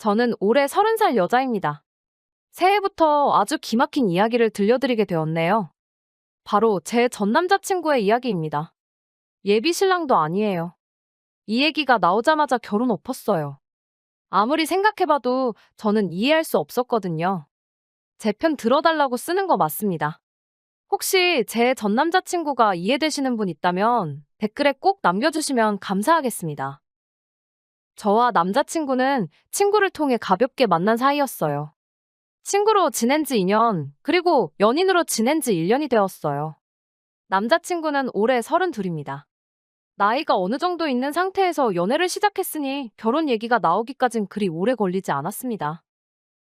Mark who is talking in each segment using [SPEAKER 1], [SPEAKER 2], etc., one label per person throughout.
[SPEAKER 1] 저는 올해 30살 여자입니다. 새해부터 아주 기막힌 이야기를 들려드리게 되었네요. 바로 제 전 남자친구의 이야기입니다. 예비 신랑도 아니에요. 이 얘기가 나오자마자 결혼 엎었어요. 아무리 생각해봐도 저는 이해할 수 없었거든요. 제 편 들어달라고 쓰는 거 맞습니다. 혹시 제 전 남자친구가 이해되시는 분 있다면 댓글에 꼭 남겨주시면 감사하겠습니다. 저와 남자친구는 친구를 통해 가볍게 만난 사이였어요. 친구로 지낸 지 2년, 그리고 연인으로 지낸 지 1년이 되었어요. 남자친구는 올해 32입니다. 나이가 어느 정도 있는 상태에서 연애를 시작했으니 결혼 얘기가 나오기까진 그리 오래 걸리지 않았습니다.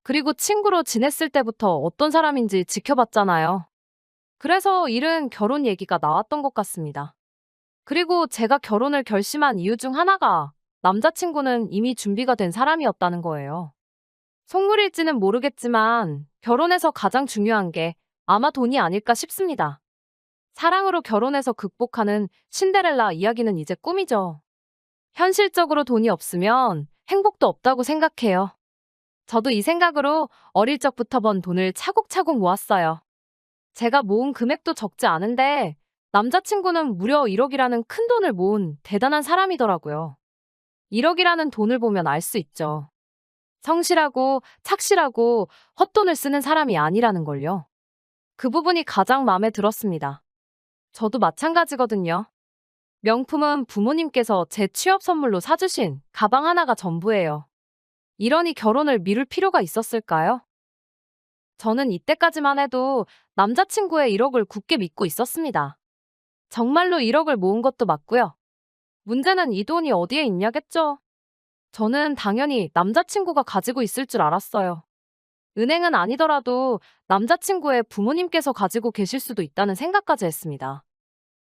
[SPEAKER 1] 그리고 친구로 지냈을 때부터 어떤 사람인지 지켜봤잖아요. 그래서 일은 결혼 얘기가 나왔던 것 같습니다. 그리고 제가 결혼을 결심한 이유 중 하나가 남자친구는 이미 준비가 된 사람이었다는 거예요. 속물일지는 모르겠지만 결혼에서 가장 중요한 게 아마 돈이 아닐까 싶습니다. 사랑으로 결혼해서 극복하는 신데렐라 이야기는 이제 꿈이죠. 현실적으로 돈이 없으면 행복도 없다고 생각해요. 저도 이 생각으로 어릴 적부터 번 돈을 차곡차곡 모았어요. 제가 모은 금액도 적지 않은데 남자친구는 무려 1억이라는 큰 돈을 모은 대단한 사람이더라고요. 1억이라는 돈을 보면 알 수 있죠. 성실하고 착실하고 헛돈을 쓰는 사람이 아니라는 걸요. 그 부분이 가장 마음에 들었습니다. 저도 마찬가지거든요. 명품은 부모님께서 제 취업 선물로 사주신 가방 하나가 전부예요. 이러니 결혼을 미룰 필요가 있었을까요? 저는 이때까지만 해도 남자친구의 1억을 굳게 믿고 있었습니다. 정말로 1억을 모은 것도 맞고요. 문제는 이 돈이 어디에 있냐겠죠? 저는 당연히 남자친구가 가지고 있을 줄 알았어요. 은행은 아니더라도 남자친구의 부모님께서 가지고 계실 수도 있다는 생각까지 했습니다.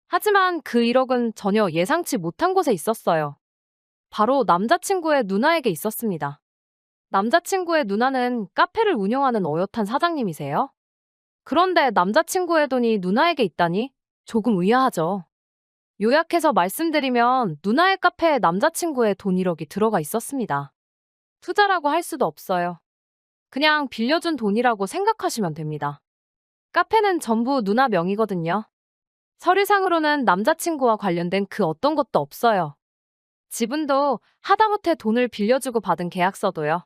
[SPEAKER 1] 하지만 그 1억은 전혀 예상치 못한 곳에 있었어요. 바로 남자친구의 누나에게 있었습니다. 남자친구의 누나는 카페를 운영하는 어엿한 사장님이세요. 그런데 남자친구의 돈이 누나에게 있다니 조금 의아하죠. 요약해서 말씀드리면 누나의 카페에 남자친구의 돈 1억이 들어가 있었습니다. 투자라고 할 수도 없어요. 그냥 빌려준 돈이라고 생각하시면 됩니다. 카페는 전부 누나 명의거든요. 서류상으로는 남자친구와 관련된 그 어떤 것도 없어요. 지분도 하다못해 돈을 빌려주고 받은 계약서도요.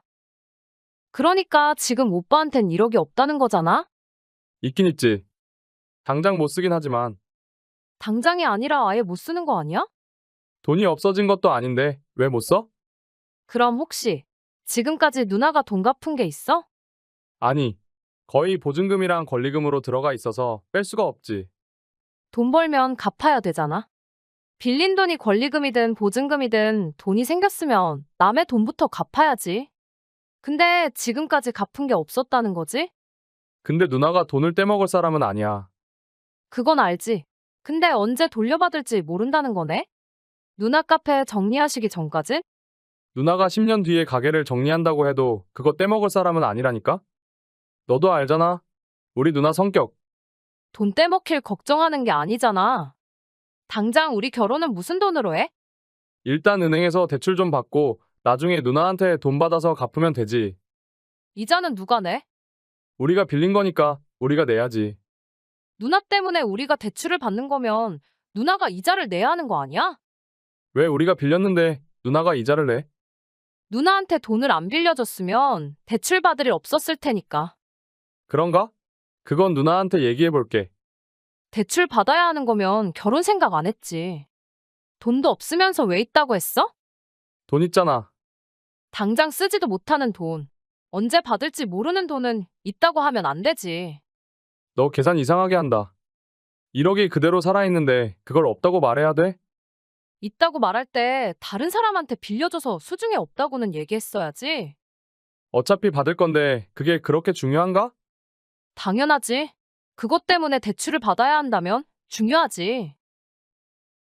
[SPEAKER 1] 그러니까 지금 오빠한텐 1억이 없다는 거잖아?
[SPEAKER 2] 있긴 있지. 당장 못 쓰긴 하지만
[SPEAKER 1] 당장이 아니라 아예 못 쓰는 거 아니야?
[SPEAKER 2] 돈이 없어진 것도 아닌데 왜 못 써?
[SPEAKER 1] 그럼 혹시 지금까지 누나가 돈 갚은 게 있어?
[SPEAKER 2] 아니, 거의 보증금이랑 권리금으로 들어가 있어서 뺄 수가 없지.
[SPEAKER 1] 돈 벌면 갚아야 되잖아. 빌린 돈이 권리금이든 보증금이든 돈이 생겼으면 남의 돈부터 갚아야지. 근데 지금까지 갚은 게 없었다는 거지?
[SPEAKER 2] 근데 누나가 돈을 떼먹을 사람은 아니야.
[SPEAKER 1] 그건 알지. 근데 언제 돌려받을지 모른다는 거네? 누나 카페 정리하시기 전까지?
[SPEAKER 2] 누나가 10년 뒤에 가게를 정리한다고 해도 그거 떼먹을 사람은 아니라니까? 너도 알잖아. 우리 누나 성격.
[SPEAKER 1] 돈 떼먹힐 걱정하는 게 아니잖아. 당장 우리 결혼은 무슨 돈으로 해?
[SPEAKER 2] 일단 은행에서 대출 좀 받고 나중에 누나한테 돈 받아서 갚으면 되지.
[SPEAKER 1] 이자는 누가 내?
[SPEAKER 2] 우리가 빌린 거니까 우리가 내야지.
[SPEAKER 1] 누나 때문에 우리가 대출을 받는 거면 누나가 이자를 내야 하는 거 아니야?
[SPEAKER 2] 왜 우리가 빌렸는데 누나가 이자를 내?
[SPEAKER 1] 누나한테 돈을 안 빌려줬으면 대출 받을 일 없었을 테니까.
[SPEAKER 2] 그런가? 그건 누나한테 얘기해 볼게.
[SPEAKER 1] 대출 받아야 하는 거면 결혼 생각 안 했지. 돈도 없으면서 왜 있다고 했어?
[SPEAKER 2] 돈 있잖아.
[SPEAKER 1] 당장 쓰지도 못하는 돈. 언제 받을지 모르는 돈은 있다고 하면 안 되지.
[SPEAKER 2] 너 계산 이상하게 한다. 1억이 그대로 살아있는데 그걸 없다고 말해야 돼?
[SPEAKER 1] 있다고 말할 때 다른 사람한테 빌려줘서 수중에 없다고는 얘기했어야지.
[SPEAKER 2] 어차피 받을 건데 그게 그렇게 중요한가?
[SPEAKER 1] 당연하지. 그것 때문에 대출을 받아야 한다면 중요하지.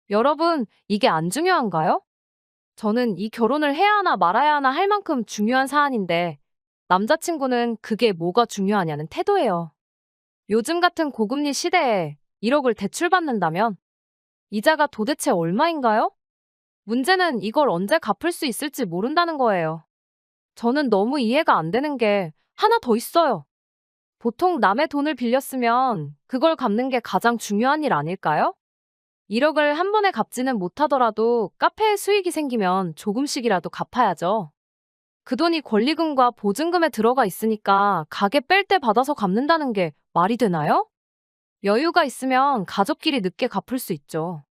[SPEAKER 1] 여러분, 이게 안 중요한가요? 저는 이 결혼을 해야 하나 말아야 하나 할 만큼 중요한 사안인데 남자친구는 그게 뭐가 중요하냐는 태도예요. 요즘 같은 고금리 시대에 1억을 대출받는다면 이자가 도대체 얼마인가요? 문제는 이걸 언제 갚을 수 있을지 모른다는 거예요. 저는 너무 이해가 안 되는 게 하나 더 있어요. 보통 남의 돈을 빌렸으면 그걸 갚는 게 가장 중요한 일 아닐까요? 1억을 한 번에 갚지는 못하더라도 카페에 수익이 생기면 조금씩이라도 갚아야죠. 그 돈이 권리금과 보증금에 들어가 있으니까 가게 뺄 때 받아서 갚는다는 게 말이 되나요? 여유가 있으면 가족끼리 늦게 갚을 수 있죠.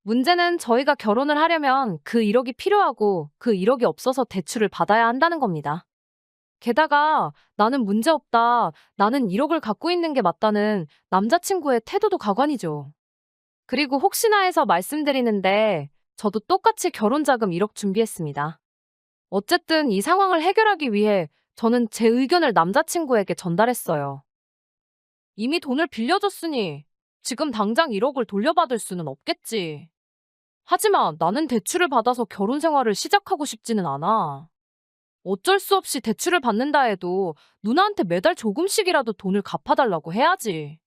[SPEAKER 1] 문제는 저희가 결혼을 하려면 그 1억이 필요하고 그 1억이 없어서 대출을 받아야 한다는 겁니다. 게다가 나는 문제없다, 나는 1억을 갖고 있는 게 맞다는 남자친구의 태도도 가관이죠. 그리고 혹시나 해서 말씀드리는데 저도 똑같이 결혼자금 1억 준비했습니다. 어쨌든 이 상황을 해결하기 위해 저는 제 의견을 남자친구에게 전달했어요. 이미 돈을 빌려줬으니 지금 당장 1억을 돌려받을 수는 없겠지. 하지만 나는 대출을 받아서 결혼 생활을 시작하고 싶지는 않아. 어쩔 수 없이 대출을 받는다 해도 누나한테 매달 조금씩이라도 돈을 갚아달라고 해야지.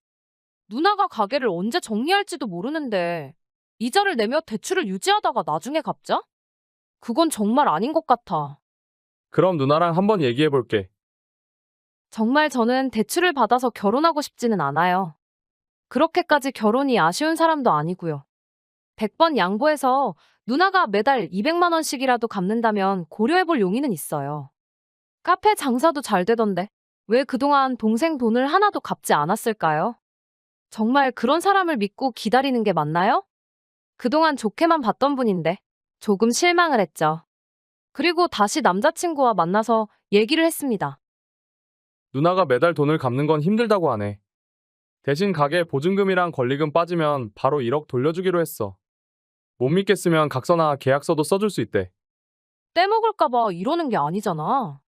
[SPEAKER 1] 누나가 가게를 언제 정리할지도 모르는데 이자를 내며 대출을 유지하다가 나중에 갚자? 그건 정말 아닌 것 같아.
[SPEAKER 2] 그럼 누나랑 한번 얘기해 볼게.
[SPEAKER 1] 정말 저는 대출을 받아서 결혼하고 싶지는 않아요. 그렇게까지 결혼이 아쉬운 사람도 아니고요. 100번 양보해서 누나가 매달 200만 원씩이라도 갚는다면 고려해볼 용의는 있어요. 카페 장사도 잘 되던데 왜 그동안 동생 돈을 하나도 갚지 않았을까요? 정말 그런 사람을 믿고 기다리는 게 맞나요? 그동안 좋게만 봤던 분인데 조금 실망을 했죠. 그리고 다시 남자친구와 만나서 얘기를 했습니다.
[SPEAKER 2] 누나가 매달 돈을 갚는 건 힘들다고 하네. 대신 가게 보증금이랑 권리금 빠지면 바로 1억 돌려주기로 했어. 못 믿겠으면 각서나 계약서도 써줄 수 있대.
[SPEAKER 1] 떼먹을까봐 이러는 게 아니잖아.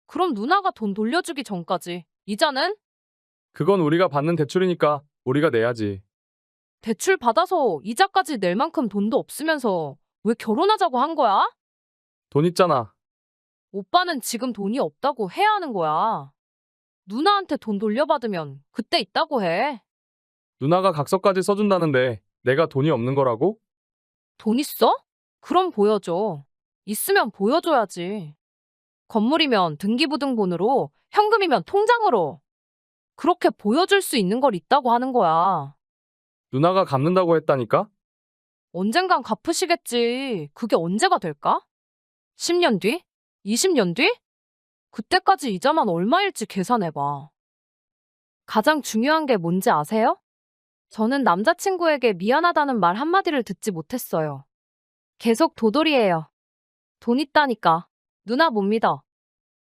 [SPEAKER 1] 그럼 누나가 돈 돌려주기 전까지 이자는?
[SPEAKER 2] 그건 우리가 받는 대출이니까 우리가 내야지.
[SPEAKER 1] 대출 받아서 이자까지 낼 만큼 돈도 없으면서 왜 결혼하자고 한 거야?
[SPEAKER 2] 돈 있잖아.
[SPEAKER 1] 오빠는 지금 돈이 없다고 해야 하는 거야. 누나한테 돈 돌려받으면 그때 있다고 해.
[SPEAKER 2] 누나가 각서까지 써준다는데 내가 돈이 없는 거라고?
[SPEAKER 1] 돈 있어? 그럼 보여줘. 있으면 보여줘야지. 건물이면 등기부등본으로, 현금이면 통장으로. 그렇게 보여줄 수 있는 걸 있다고 하는 거야.
[SPEAKER 2] 누나가 갚는다고 했다니까?
[SPEAKER 1] 언젠간 갚으시겠지. 그게 언제가 될까? 10년 뒤? 20년 뒤? 그때까지 이자만 얼마일지 계산해봐. 가장 중요한 게 뭔지 아세요? 저는 남자친구에게 미안하다는 말 한마디를 듣지 못했어요. 계속 도돌이에요. 돈 있다니까. 누나 못 믿어.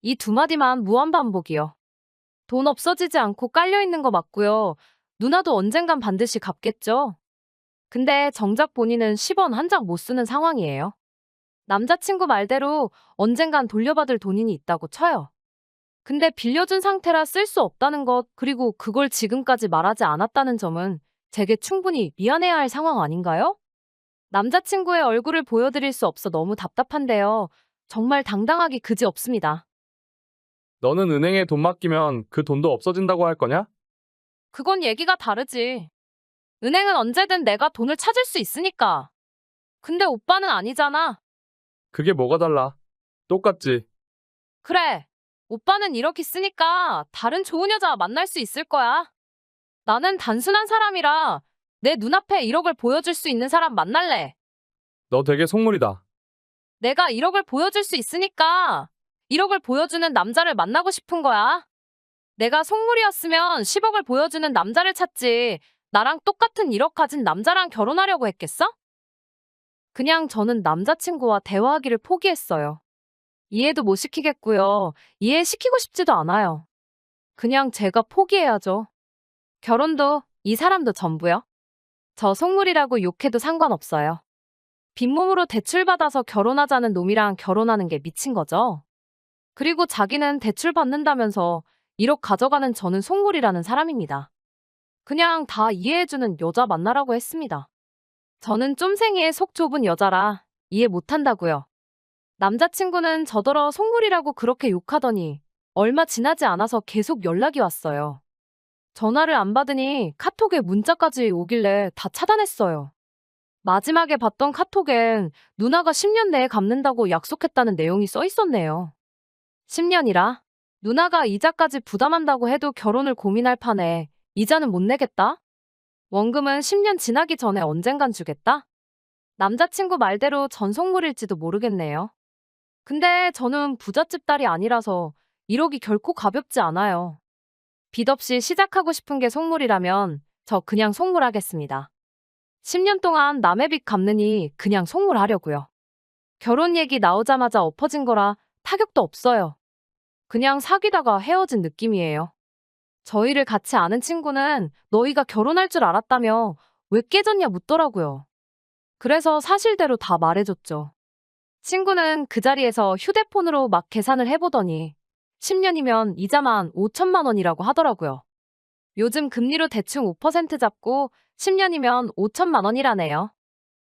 [SPEAKER 1] 이 두 마디만 무한반복이요. 돈 없어지지 않고 깔려있는 거 맞고요. 누나도 언젠간 반드시 갚겠죠? 근데 정작 본인은 10원 한 장 못 쓰는 상황이에요. 남자친구 말대로 언젠간 돌려받을 돈이 있다고 쳐요. 근데 빌려준 상태라 쓸 수 없다는 것, 그리고 그걸 지금까지 말하지 않았다는 점은 제게 충분히 미안해야 할 상황 아닌가요? 남자친구의 얼굴을 보여드릴 수 없어 너무 답답한데요. 정말 당당하기 그지없습니다.
[SPEAKER 2] 너는 은행에 돈 맡기면 그 돈도 없어진다고 할 거냐?
[SPEAKER 1] 그건 얘기가 다르지. 은행은 언제든 내가 돈을 찾을 수 있으니까. 근데 오빠는 아니잖아.
[SPEAKER 2] 그게 뭐가 달라? 똑같지.
[SPEAKER 1] 그래. 오빠는 이렇게 쓰니까 다른 좋은 여자 만날 수 있을 거야. 나는 단순한 사람이라 내 눈앞에 1억을 보여줄 수 있는 사람 만날래.
[SPEAKER 2] 너 되게 속물이다.
[SPEAKER 1] 내가 1억을 보여줄 수 있으니까 1억을 보여주는 남자를 만나고 싶은 거야. 내가 속물이었으면 10억을 보여주는 남자를 찾지. 나랑 똑같은 1억 가진 남자랑 결혼하려고 했겠어? 그냥 저는 남자친구와 대화하기를 포기했어요. 이해도 못 시키겠고요. 이해시키고 싶지도 않아요. 그냥 제가 포기해야죠. 결혼도 이 사람도 전부요. 저 속물이라고 욕해도 상관없어요. 빈몸으로 대출받아서 결혼하자는 놈이랑 결혼하는 게 미친 거죠. 그리고 자기는 대출 받는다면서 1억 가져가는 저는 속물이라는 사람입니다. 그냥 다 이해해주는 여자 만나라고 했습니다. 저는 쫌생이의 속 좁은 여자라 이해 못한다고요. 남자친구는 저더러 속물이라고 그렇게 욕하더니 얼마 지나지 않아서 계속 연락이 왔어요. 전화를 안 받으니 카톡에 문자까지 오길래 다 차단했어요. 마지막에 봤던 카톡엔 누나가 10년 내에 갚는다고 약속했다는 내용이 써 있었네요. 10년이라? 누나가 이자까지 부담한다고 해도 결혼을 고민할 판에 이자는 못 내겠다? 원금은 10년 지나기 전에 언젠간 주겠다? 남자친구 말대로 전속물일지도 모르겠네요. 근데 저는 부잣집 딸이 아니라서 1억이 결코 가볍지 않아요. 빚 없이 시작하고 싶은 게 속물이라면 저 그냥 속물하겠습니다. 10년 동안 남의 빚 갚느니 그냥 속물하려고요. 결혼 얘기 나오자마자 엎어진 거라 타격도 없어요. 그냥 사귀다가 헤어진 느낌이에요. 저희를 같이 아는 친구는 너희가 결혼할 줄 알았다며 왜 깨졌냐 묻더라고요. 그래서 사실대로 다 말해줬죠. 친구는 그 자리에서 휴대폰으로 막 계산을 해보더니 10년이면 이자만 5천만 원이라고 하더라고요. 요즘 금리로 대충 5% 잡고 10년이면 5천만 원이라네요.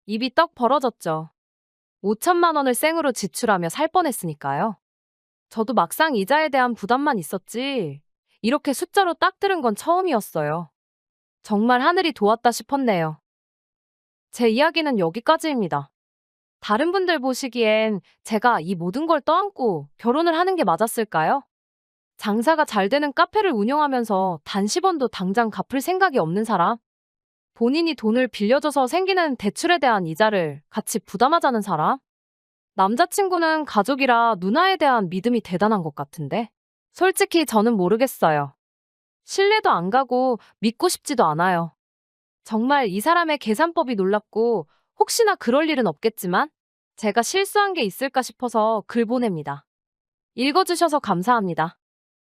[SPEAKER 1] 입이 떡 벌어졌죠. 5천만 원을 생으로 지출하며 살 뻔했으니까요. 저도 막상 이자에 대한 부담만 있었지 이렇게 숫자로 딱 들은 건 처음이었어요. 정말 하늘이 도왔다 싶었네요. 제 이야기는 여기까지입니다. 다른 분들 보시기엔 제가 이 모든 걸 떠안고 결혼을 하는 게 맞았을까요? 장사가 잘 되는 카페를 운영하면서 단 10원도 당장 갚을 생각이 없는 사람? 본인이 돈을 빌려줘서 생기는 대출에 대한 이자를 같이 부담하자는 사람? 남자친구는 가족이라 누나에 대한 믿음이 대단한 것 같은데? 솔직히 저는 모르겠어요. 신뢰도 안 가고 믿고 싶지도 않아요. 정말 이 사람의 계산법이 놀랍고 혹시나 그럴 일은 없겠지만 제가 실수한 게 있을까 싶어서 글 보냅니다. 읽어주셔서 감사합니다.